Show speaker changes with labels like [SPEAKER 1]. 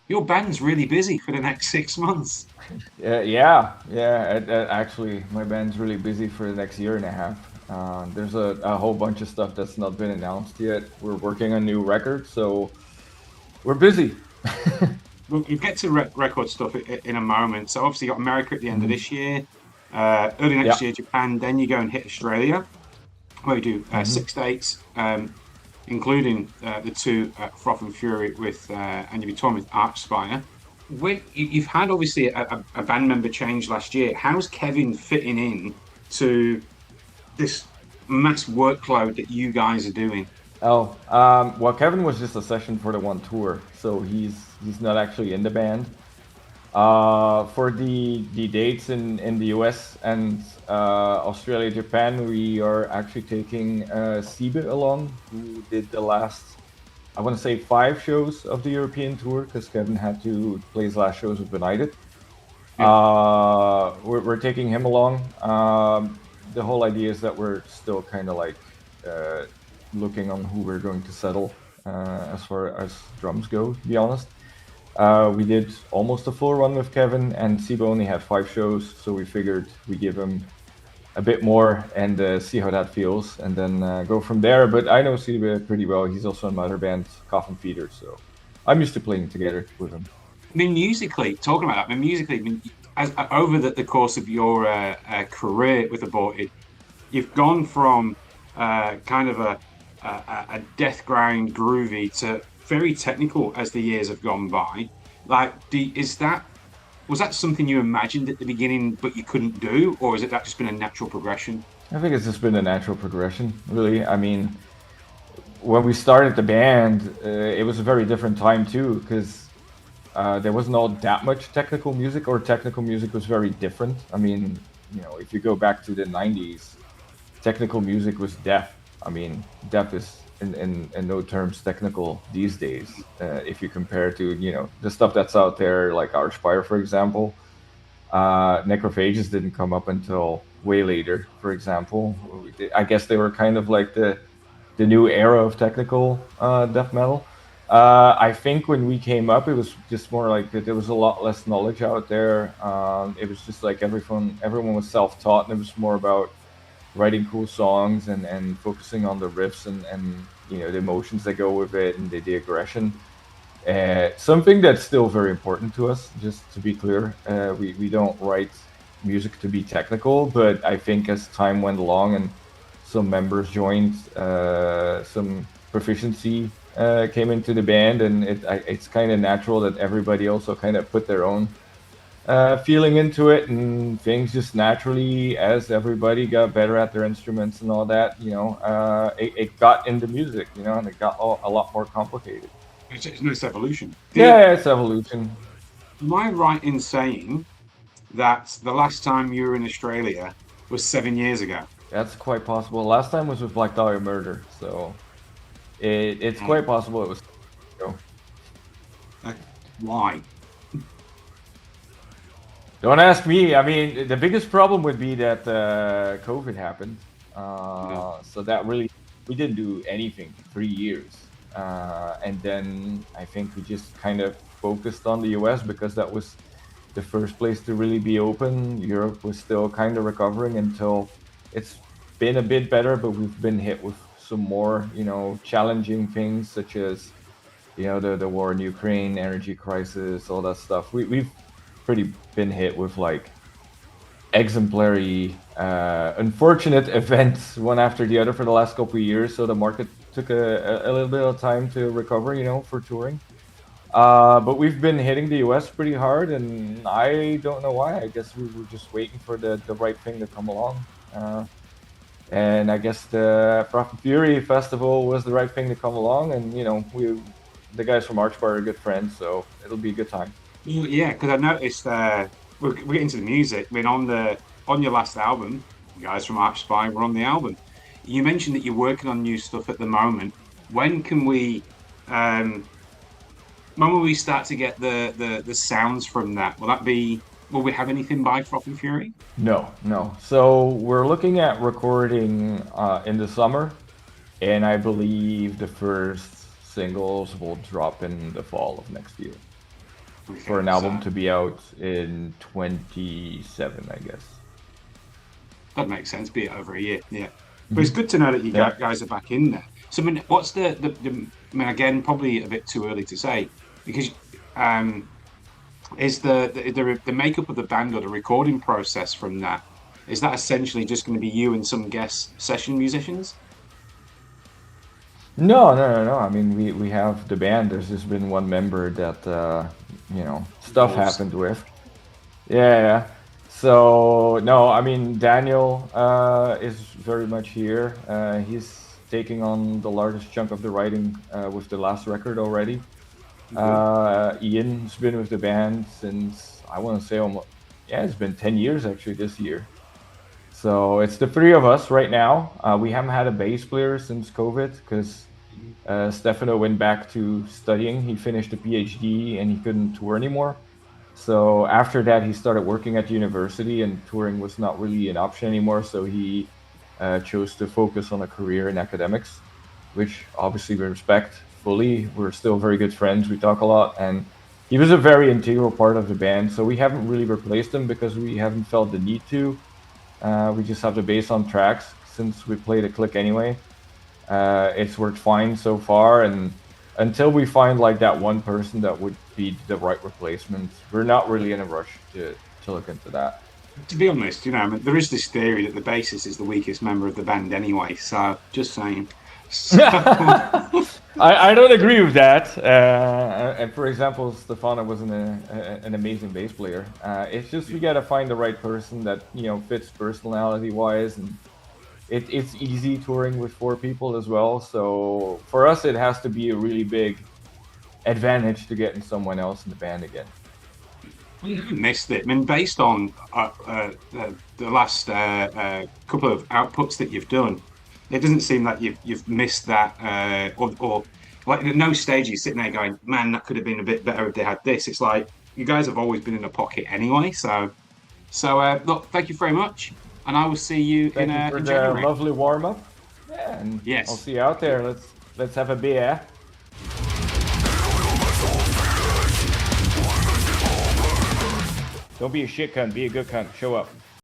[SPEAKER 1] Your band's really busy for the next 6 months.
[SPEAKER 2] Actually, my band's really busy for the next year and a half. There's a whole bunch of stuff that's not been announced yet. We're working on new records, so we're busy.
[SPEAKER 1] We'll get to record stuff in a moment. So obviously you got America at the end of
[SPEAKER 2] Mhm.
[SPEAKER 1] this year, early next
[SPEAKER 2] Yeah.
[SPEAKER 1] year Japan. Then you go and hit Australia, where you do
[SPEAKER 2] Hmm.
[SPEAKER 1] 6 dates, including the two Froth and Fury with, and you'll be touring with Archspire. When you've had obviously a band member change last year, how's Kevin fitting in to this mass workload that you guys are doing?
[SPEAKER 2] Well, Kevin was just a session for the one tour, so he's not actually in the band. For the dates in the US and Australia, Japan, we are actually taking 𝙤𝙤𝙩 along, who did the last, I want to say, 5 shows of the European tour, because Kevin had to play his last shows with 𝙤𝙤𝙤.
[SPEAKER 1] Yeah.
[SPEAKER 2] We're taking him along. The whole idea is that we're still kind of like uh, looking on who we're going to settle as far as drums go, to be honest. We did almost a full run with Kevin, and 𝙤𝙤𝙩 only had 5 shows, so we figured we give him a bit more and see how that feels, and then go from there. But I know 𝙤𝙤𝙩 pretty well. He's also in my other band, Coffin Feeder, so I'm used to playing together with him.
[SPEAKER 1] I mean, musically, talking about that, I mean, musically, I mean, over the course of your career with Aborted, you've gone from kind of a death grind groovy to very technical as the years have gone by. Like, is that was that something you imagined at the beginning but you couldn't do, or is it that just been a natural progression?
[SPEAKER 2] I think it's just been a natural progression, really. I mean, when we started the band, it was a very different time too, because there wasn't all that much technical music, or technical music was very different. I mean, if you go back to the '90s, technical music was death. I mean, death is in no terms technical these days. If you compare to the stuff that's out there, like Archspire, for example. Necrophages didn't come up until way later. For example, I guess they were kind of like the new era of technical death metal. I think when we came up, it was just more like that. There was a lot less knowledge out there. It was just like everyone was self-taught, and it was more about writing cool songs and focusing on the riffs and the emotions that go with it, and the aggression. Something that's still very important to us, just to be clear. We don't write music to be technical, but I think as time went along and some members joined, some proficiency came into the band, and it's kind of natural that everybody also kind of put their own feeling into it, and things just naturally, as everybody got better at their instruments and all that, it got into music, and it got a lot more complicated.
[SPEAKER 1] It's nice evolution.
[SPEAKER 2] Yeah, it's evolution.
[SPEAKER 1] Am I right in saying that the last time you were in Australia was 7 years ago?
[SPEAKER 2] That's quite possible. Last time was with Black Dahlia Murder, so it's
[SPEAKER 1] Mm.
[SPEAKER 2] quite possible it was. You know.
[SPEAKER 1] Uh, why?
[SPEAKER 2] Don't ask me. I mean, the biggest problem would be that COVID happened,
[SPEAKER 1] Yeah.
[SPEAKER 2] so that really we didn't do anything for 3 years, and then I think we just kind of focused on the US because that was the first place to really be open. Europe was still kind of recovering until it's been a bit better, but we've been hit with some more, challenging things such as, the war in Ukraine, energy crisis, all that stuff. We've pretty been hit with like exemplary, unfortunate events one after the other for the last couple of years. So the market took a little bit of time to recover, for touring. But we've been hitting the US pretty hard, and I don't know why. I guess we were just waiting for the right thing to come along. And I guess the Froth Fury Festival was the right thing to come along, and the guys from Archspire are good friends, so it'll be a good time.
[SPEAKER 1] Well, yeah, because I noticed we're getting to the music. I mean, on your last album, the guys from Archspire were on the album. You mentioned that you're working on new stuff at the moment. When can we um, when will we start to get the sounds from that? Will we have anything by Froth and Fury?
[SPEAKER 2] No, no. So we're looking at recording in the summer, and I believe the first singles will drop in the fall of next year. for an
[SPEAKER 1] Okay,
[SPEAKER 2] album
[SPEAKER 1] so
[SPEAKER 2] to be out in 27, I guess.
[SPEAKER 1] that makes sense. Be it over a year, yeah. But it's
[SPEAKER 2] Hmm.
[SPEAKER 1] good to know that you
[SPEAKER 2] Yeah.
[SPEAKER 1] guys are back in there. So, I mean, what's I mean, again, probably a bit too early to say because is the makeup of the band or the recording process from that, is that essentially just going to be you and some guest session musicians?
[SPEAKER 2] No, no, no, no. I mean, we have the band. There's just been one member that stuff
[SPEAKER 1] Wolves.
[SPEAKER 2] happened with. Yeah, yeah. So no, I mean Daniel is very much here. He's taking on the largest chunk of the writing with the last record already.
[SPEAKER 1] Cool.
[SPEAKER 2] Iain's been with the band since I want to say almost, yeah, it's been 10 years actually this year. So it's the three of us right now. We haven't had a bass player since COVID because Stefano went back to studying. He finished a PhD and he couldn't tour anymore. So after that, he started working at university, and touring was not really an option anymore. So he chose to focus on a career in academics, which obviously we respect fully. We're still very good friends. We talk a lot, and he was a very integral part of the band. So we haven't really replaced him because we haven't felt the need to. We just have the bass on tracks since we played a click anyway. It's worked fine so far, and until we find like that one person that would be the right replacement, we're not really in a rush to look into that.
[SPEAKER 1] To be honest, I mean, there is this theory that the bassist is the weakest member of the band anyway. So just saying. So
[SPEAKER 2] I don't agree with that. And for example, Stefano was an amazing bass player. It's just we gotta find the right person that fits personality wise, and it's easy touring with four people as well. So for us, it has to be a really big advantage to getting someone else in the band again.
[SPEAKER 1] we haven't missed it. I mean, based on the last couple of outputs that you've done, it doesn't seem like you've missed that, or like at no stage you're sitting there going, "Man, that could have been a bit better if they had this." It's like you guys have always been in a pocket anyway. So look, thank you very much, and I will see you
[SPEAKER 2] Thank you for
[SPEAKER 1] in
[SPEAKER 2] the
[SPEAKER 1] January.
[SPEAKER 2] lovely warm up. Yeah, and I'll
[SPEAKER 1] Yes.
[SPEAKER 2] see you out there. Let's have a beer. Don't be a shit cunt. Be a good cunt. Show up.